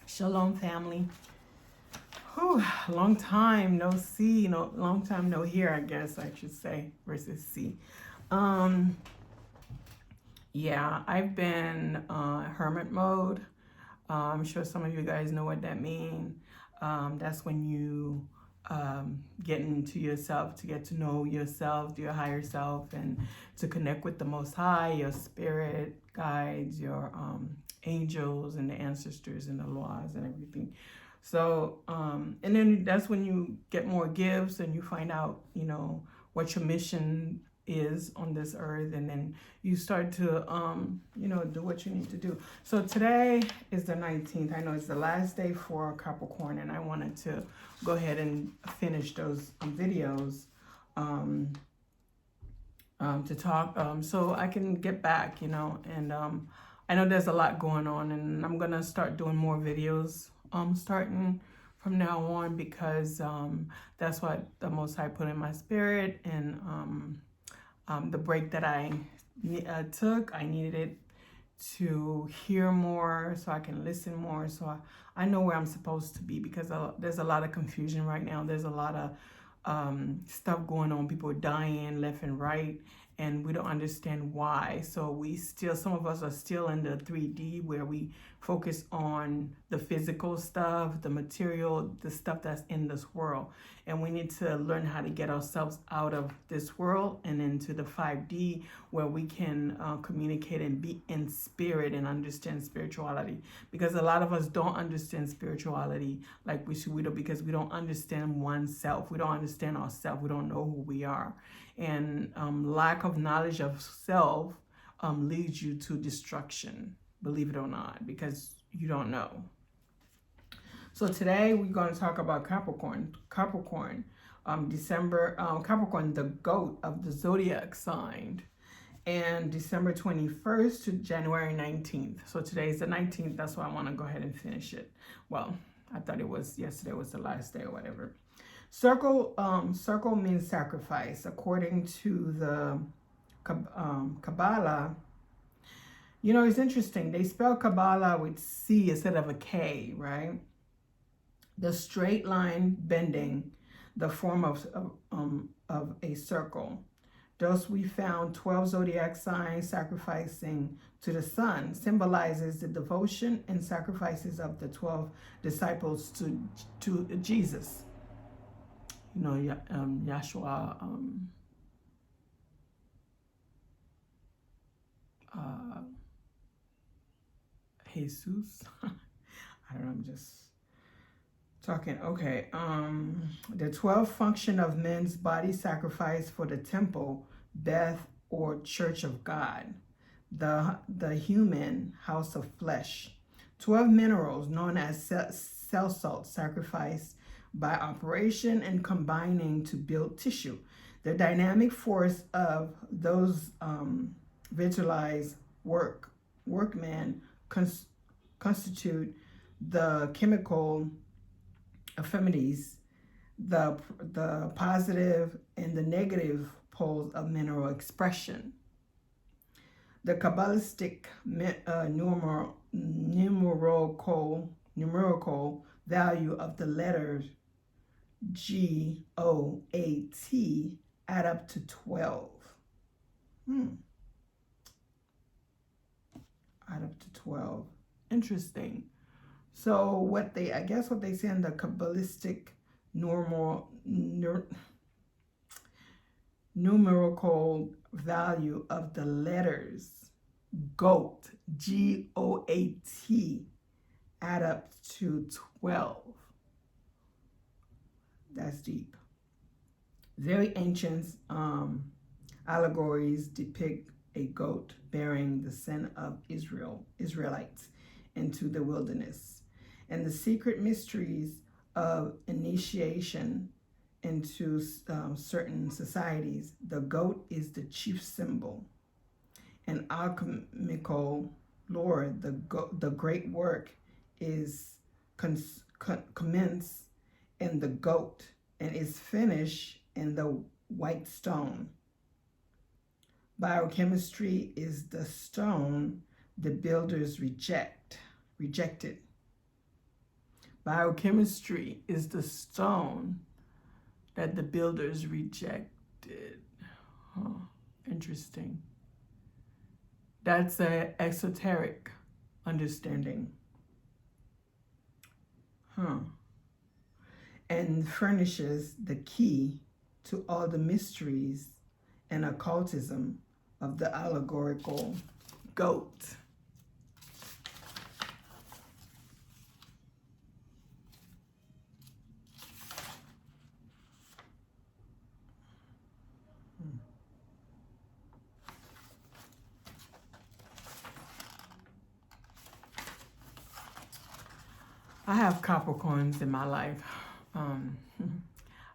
Shalom, family. Whew, long time no see, long time no hear, I guess I should say, versus see. Um, yeah, I've been hermit mode. I'm sure some of you guys know what that means. That's when you get into yourself, to get to know yourself, your higher self, and to connect with the Most High, your spirit guides, your angels, and the ancestors, and the laws, and everything. So, and then that's when you get more gifts, and you find out, what your mission is on this earth, and then you start to do what you need to do. So today is the 19th. I know it's the last day for Capricorn, and I wanted to go ahead and finish those videos to talk so I can get back, and I know there's a lot going on, and I'm gonna start doing more videos starting from now on, because that's what the Most High put in my spirit. And the break that I took, I needed it to hear more so I can listen more, so I know where I'm supposed to be, because there's a lot of confusion right now. There's a lot of stuff going on. People are dying left and right, and we don't understand why. So some of us are still in the 3D, where we focus on the physical stuff, the material, the stuff that's in this world. And we need to learn how to get ourselves out of this world and into the 5D, where we can communicate and be in spirit and understand spirituality. Because a lot of us don't understand spirituality like we should, because we don't understand oneself. We don't understand ourselves. We don't know who we are. And lack of knowledge of self leads you to destruction, believe it or not, because you don't know. So today we're going to talk about Capricorn. Capricorn, Capricorn, the goat of the Zodiac sign, and December 21st to January 19th. So today is the 19th. That's why I want to go ahead and finish it. Well, I thought it was yesterday was the last day or whatever. Circle means sacrifice. According to the Kabbalah, it's interesting. They spell Kabbalah with C instead of a K, right? The straight line bending the form of a circle. Thus, we found 12 zodiac signs sacrificing to the sun symbolizes the devotion and sacrifices of the 12 disciples to Jesus. Yahshua, Jesus. I don't know, I'm just talking. Okay. The 12 function of men's body sacrifice for the temple, death, or church of God. The human house of flesh. 12 minerals known as cell salt sacrificed by operation and combining to build tissue. The dynamic force of those vitalized workmen constitute the chemical affinities, the positive and the negative poles of mineral expression. The Kabbalistic numerical value of the letters GOAT add up to 12. Add up to 12. Interesting. So what they say in the Kabbalistic numerical value of the letters GOAT, GOAT, add up to 12. That's deep. Very ancient allegories depict a goat bearing the sin of Israelites into the wilderness, and the secret mysteries of initiation into certain societies. The goat is the chief symbol. In alchemical lore, the great work is commenced in the goat and is finished in the white stone. Biochemistry is the stone the builders rejected. Biochemistry is the stone that the builders rejected. Huh. Interesting. That's an esoteric understanding. And furnishes the key to all the mysteries and occultism of the allegorical goat. I have Capricorns in my life. I'm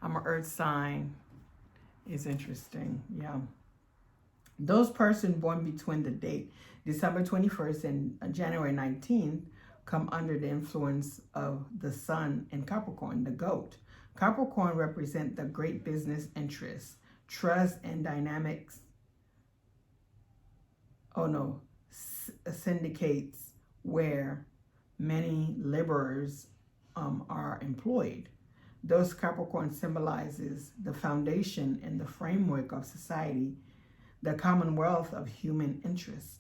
an earth sign. It's interesting, yeah. Those persons born between the date December 21st and January 19th come under the influence of the sun in Capricorn, the goat. Capricorn represent the great business interests, trust and dynamics. Syndicates where many laborers are employed. Those Capricorn symbolizes the foundation and the framework of society, the commonwealth of human interests.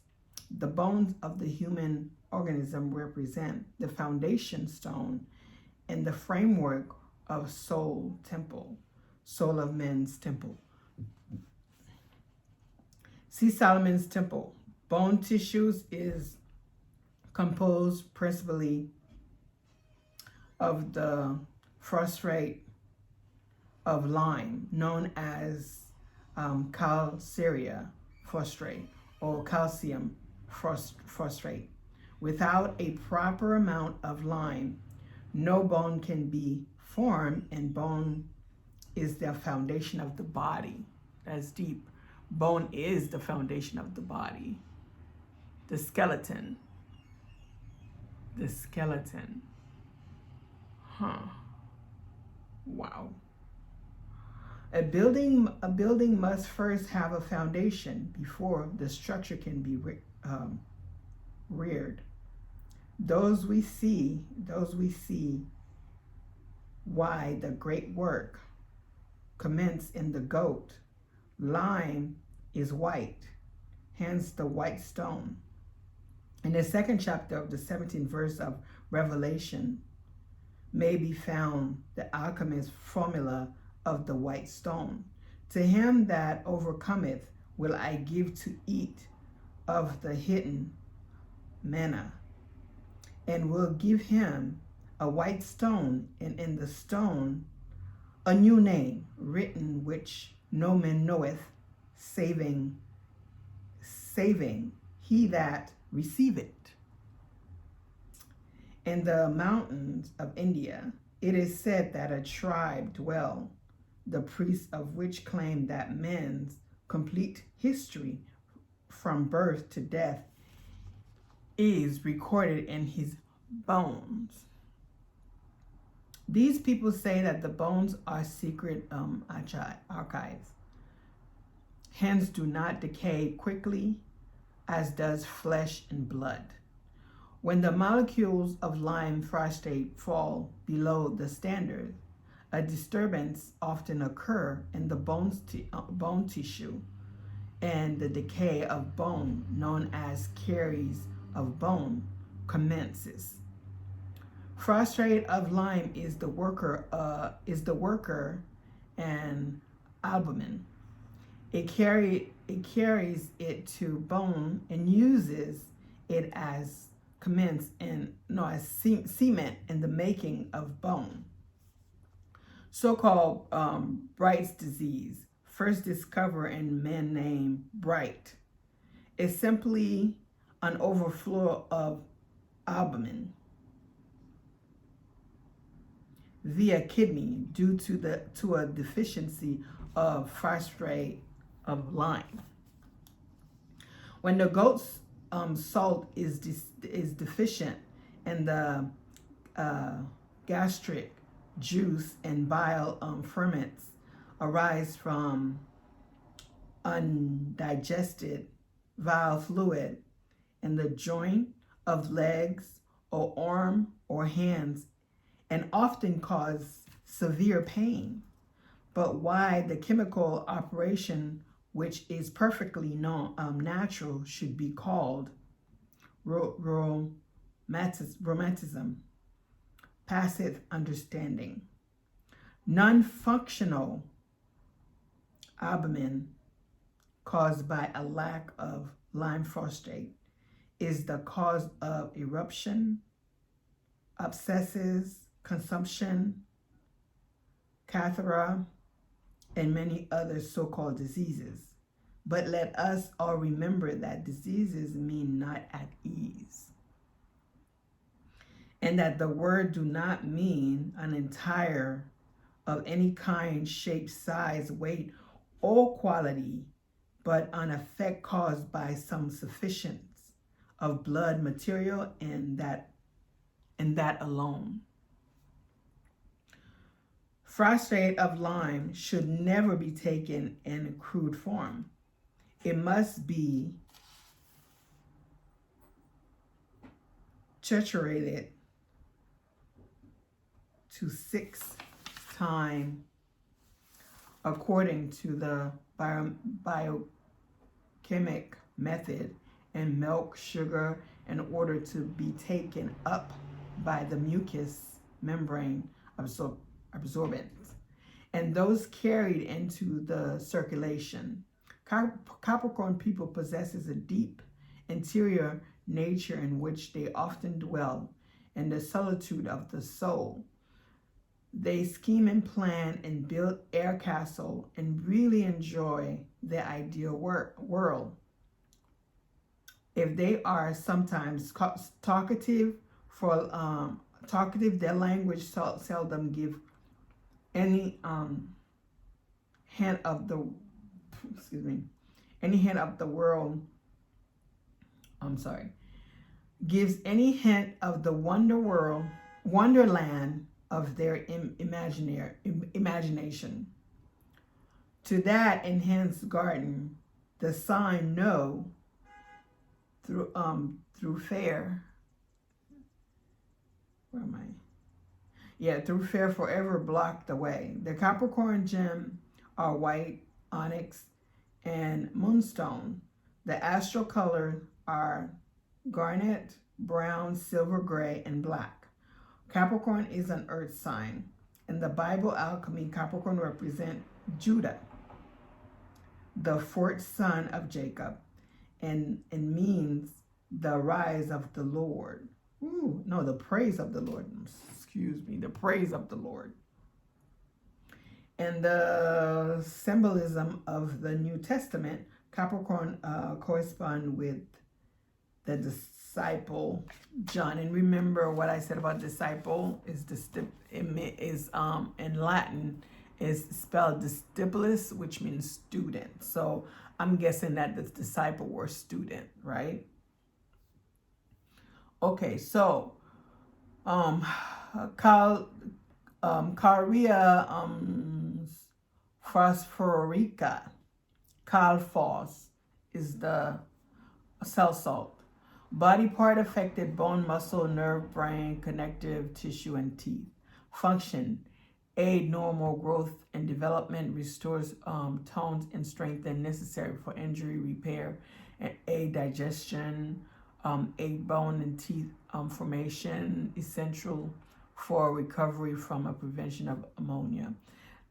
The bones of the human organism represent the foundation stone and the framework of soul temple, soul of man's temple. See Solomon's temple. Bone tissues is composed principally of the phosphate of lime, known as calcarea phosphate or calcium phosphate. Without a proper amount of lime, no bone can be formed, and bone is the foundation of the body. That's deep. Bone is the foundation of the body. The skeleton. The skeleton. Wow. A building must first have a foundation before the structure can be reared. Those we see why the great work commenced in the goat. Lime is white, hence the white stone. In the second chapter of the 17th verse of Revelation may be found the alchemist's formula of the white stone. To him that overcometh will I give to eat of the hidden manna, and will give him a white stone, and in the stone a new name written, which no man knoweth, saving he that receiveth. In the mountains of India, it is said that a tribe dwell, the priests of which claim that man's complete history from birth to death is recorded in his bones. These people say that the bones are secret archives, hence do not decay quickly as does flesh and blood. When the molecules of lime phosphate fall below the standard, a disturbance often occurs in the bone tissue, and the decay of bone, known as caries of bone, commences. Phosphate of lime is the worker and albumin. It carries it to bone and uses it as cement in the making of bone. So-called Bright's disease, first discovered in man named Bright, is simply an overflow of albumin via kidney due to a deficiency of phosphate of lime. When the goat's salt is deficient, and the gastric juice and bile ferments arise from undigested bile fluid in the joint of legs or arm or hands, and often cause severe pain. But why the chemical operation, which is perfectly natural, should be called romanticism, passive understanding. Non-functional albumin caused by a lack of lime phosphate is the cause of eruption, abscesses, consumption, cathara, and many other so-called diseases. But let us all remember that diseases mean not at ease, and that the word do not mean an entire of any kind, shape, size, weight, or quality, but an effect caused by some sufficiency of blood material, and that alone. Phosphate of lime should never be taken in crude form. It must be triturated to 6 times according to the biochemic method in milk, sugar, in order to be taken up by the mucous membrane absorbents, and those carried into the circulation. Capricorn people possesses a deep interior nature in which they often dwell in the solitude of the soul. They scheme and plan and build air castle and really enjoy the ideal world. If they are sometimes talkative, their language seldom give any hint of the gives any hint of the wonderland of their imagination. To that enhanced garden, the sign no through fair. Where am I? Yeah, through fair forever blocked the way. The Capricorn gem are white, onyx, and moonstone. The astral colors are garnet, brown, silver, gray, and black. Capricorn is an earth sign. In the Bible alchemy, Capricorn represents Judah, the fourth son of Jacob, and means the rise of the Lord. The praise of the Lord. The praise of the Lord. And the symbolism of the New Testament, Capricorn correspond with the disciple John. And remember what I said about disciple is in Latin is spelled discipulus, which means student. So I'm guessing that the disciple were student, right? Okay, so Caria phosphorica, calphos, is the cell salt. Body part affected: bone, muscle, nerve, brain, connective tissue, and teeth. Function: aid normal growth and development, restores tones and strength necessary for injury repair, and aid digestion, aid bone and teeth formation, essential for recovery from a prevention of ammonia.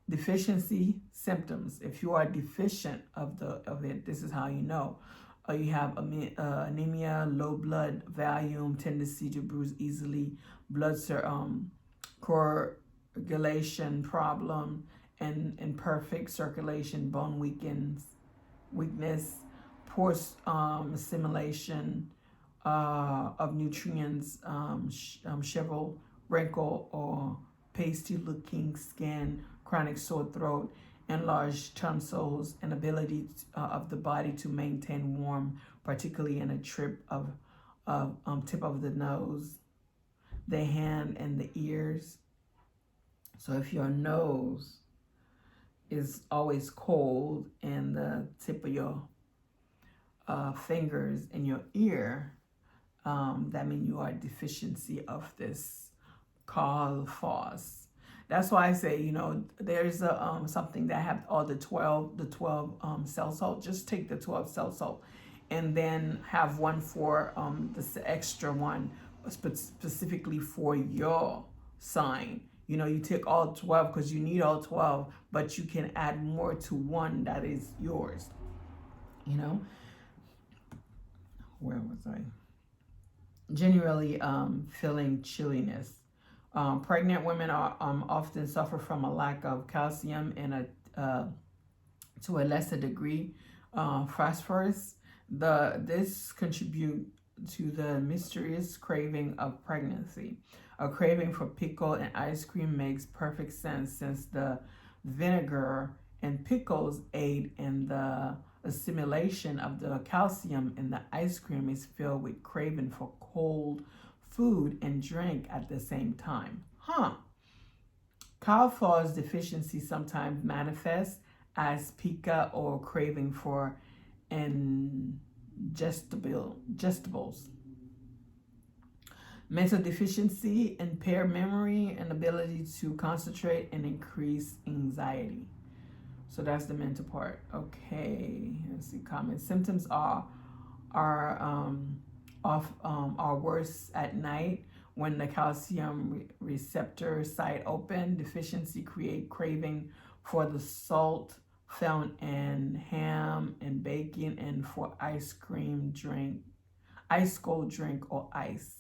Deficiency symptoms: if you are deficient of it, this is how you know. You have anemia, low blood volume, tendency to bruise easily, blood coagulation problem, and imperfect circulation, bone weakness, poor assimilation of nutrients, shrivel, wrinkle, or pasty-looking skin, chronic sore throat, enlarged tonsils, and ability of the body to maintain warm, particularly in a tip of the nose, the hand, and the ears. So if your nose is always cold and the tip of your fingers in your ear, that means you are deficiency of this phos. That's why I say, you know, there's a something that have all the 12 cell salt. Just take the 12 cell salt and then have one for this extra one specifically for your sign. You know, you take all 12 because you need all 12, but you can add more to one that is yours. You know, where was I? Generally feeling chilliness. Pregnant women are often suffer from a lack of calcium and to a lesser degree phosphorus. This contribute to the mysterious craving of pregnancy. A craving for pickle and ice cream makes perfect sense since the vinegar and pickles aid in the assimilation of the calcium in the ice cream is filled with craving for cold food and drink at the same time. Phos deficiency sometimes manifests as pica or craving for ingestibles. Mental deficiency impair memory and ability to concentrate and increase anxiety. So that's the mental part. Okay, let's see. Comments. Symptoms are worse at night when the calcium receptor site open. Deficiency create craving for the salt found in ham and bacon and for ice cold drink or ice.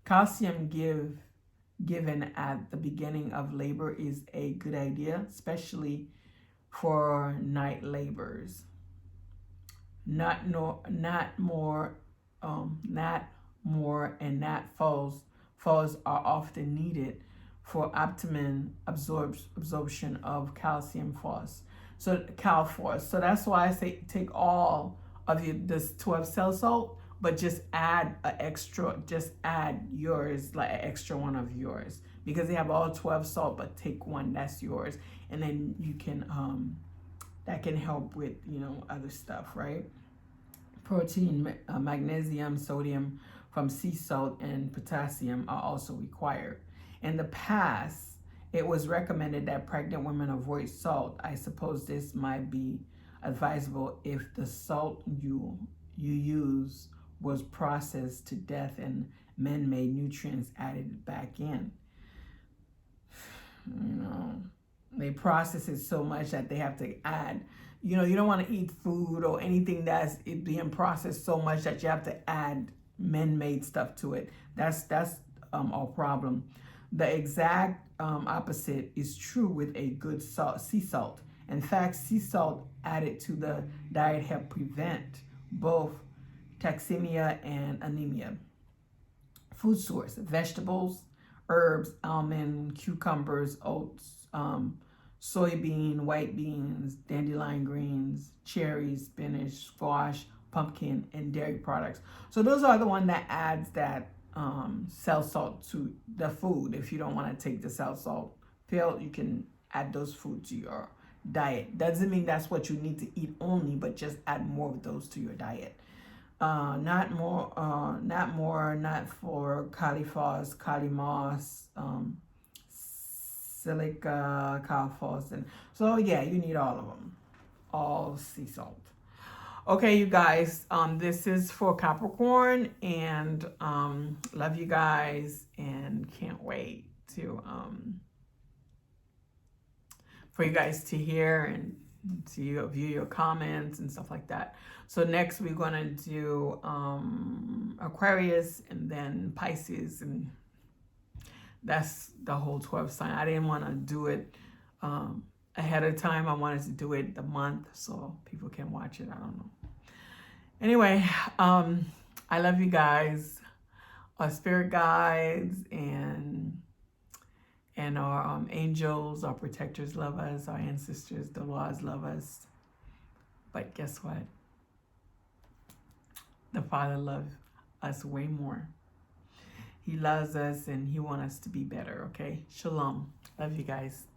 Calcium given at the beginning of labor is a good idea, especially for night labors. Not more, and not falls are often needed for optimum absorption of calcium phos. So phos. So that's why I say take all of this 12 cell salt, but just add yours, like an extra one of yours, because they have all 12 salt, but take one that's yours, and then you can that can help with, you know, other stuff, right? Protein, magnesium, sodium from sea salt, and potassium are also required. In the past, it was recommended that pregnant women avoid salt. I suppose this might be advisable if the salt you use was processed to death and man-made nutrients added back in. You know, they process it so much that they have to add. You know, you don't want to eat food or anything that's being processed so much that you have to add man-made stuff to it. That's our problem. The exact opposite is true with a good sea salt. In fact, sea salt added to the diet help prevent both toxemia and anemia. Food source: vegetables, herbs, almond, cucumbers, oats, soybean, white beans, dandelion greens, cherries, spinach, squash, pumpkin, and dairy products. So those are the one that adds that cell salt to the food. If you don't want to take the cell salt pill, you can add those food to your diet. Doesn't mean that's what you need to eat only, but just add more of those to your diet. Not for cauliflower, calimos, silica, calphos, and so yeah, you need all of them, all sea salt. Okay, you guys, this is for Capricorn, and love you guys, and can't wait to for you guys to hear and to view your comments and stuff like that. So next we're gonna do Aquarius and then Pisces, and that's the whole 12 sign. I didn't want to do it ahead of time. I wanted to do it the month so people can watch it. I don't know. Anyway, I love you guys, our spirit guides and our angels, our protectors love us, our ancestors, the laws love us. But guess what? The Father loves us way more. He loves us and he wants us to be better, okay? Shalom. Love you guys.